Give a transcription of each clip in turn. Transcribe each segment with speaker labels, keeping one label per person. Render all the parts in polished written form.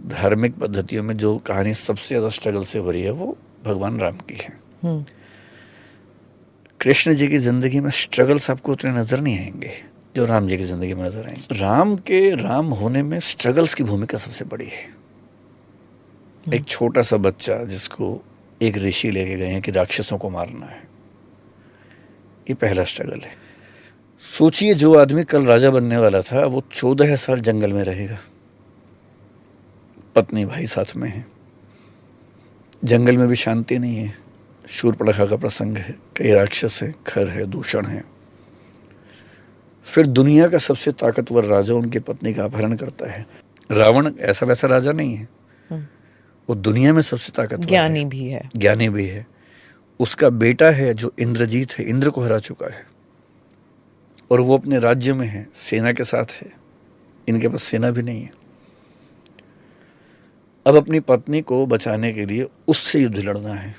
Speaker 1: धार्मिक पद्धतियों में जो कहानी सबसे ज़्यादा स्ट्रगल से भरी है वो भगवान राम की है। कृष्ण जी की ज़िंदगी में स्ट्रगल्स आपको उतने नज़र नहीं आएंगे जो राम जी की ज़िंदगी में नज़र आएंगे। राम के राम होने में स्ट्रगल्स की भूमिका सबसे बड़ी है। एक छोटा सा बच्चा जिसको एक ऋषि लेके गए हैं कि राक्षसों को मारना है, ये पहला स्ट्रगल है। सोचिए जो आदमी कल राजा बनने वाला था वो 14 साल जंगल में रहेगा, पत्नी भाई साथ में है, जंगल में भी शांति नहीं है, शूर्पणखा का प्रसंग है, कई राक्षस है, खर है, दूषण है। फिर दुनिया का सबसे ताकतवर राजा उनकी पत्नी का अपहरण करता है। रावण ऐसा वैसा राजा नहीं है, वो दुनिया में सबसे ताकतवर
Speaker 2: ज्ञानी भी है,
Speaker 1: ज्ञानी भी है। उसका बेटा है जो इंद्रजीत है, इंद्र को हरा चुका है, और वो अपने राज्य में है, सेना के साथ है। इनके पास सेना भी नहीं है। अब अपनी पत्नी को बचाने के लिए उससे युद्ध लड़ना है।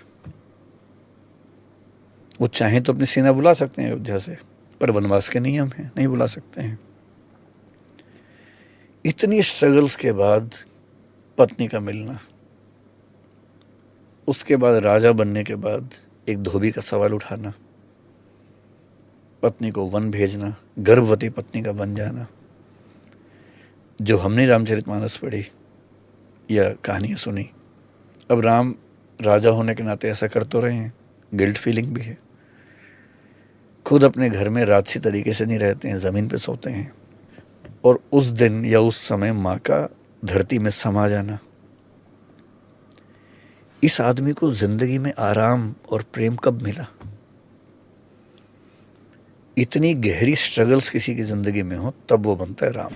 Speaker 1: वो चाहे तो अपनी सेना बुला सकते हैं अयोध्या से, पर वनवास के नियम हैं, नहीं बुला सकते हैं। इतनी स्ट्रगल्स के बाद पत्नी का मिलना, उसके बाद राजा बनने के बाद एक धोबी का सवाल उठाना, पत्नी को वन भेजना, गर्भवती पत्नी का बन जाना। जो हमने रामचरितमानस पढ़ी या कहानियाँ सुनी, अब राम राजा होने के नाते ऐसा कर तो रहे हैं, गिल्ट फीलिंग भी है। खुद अपने घर में राजसी तरीके से नहीं रहते हैं, ज़मीन पे सोते हैं। और उस दिन या उस समय माँ का धरती में समा जाना, इस आदमी को जिंदगी में आराम और प्रेम कब मिला? इतनी गहरी स्ट्रगल्स किसी की जिंदगी में हो तब वो बनता है राम।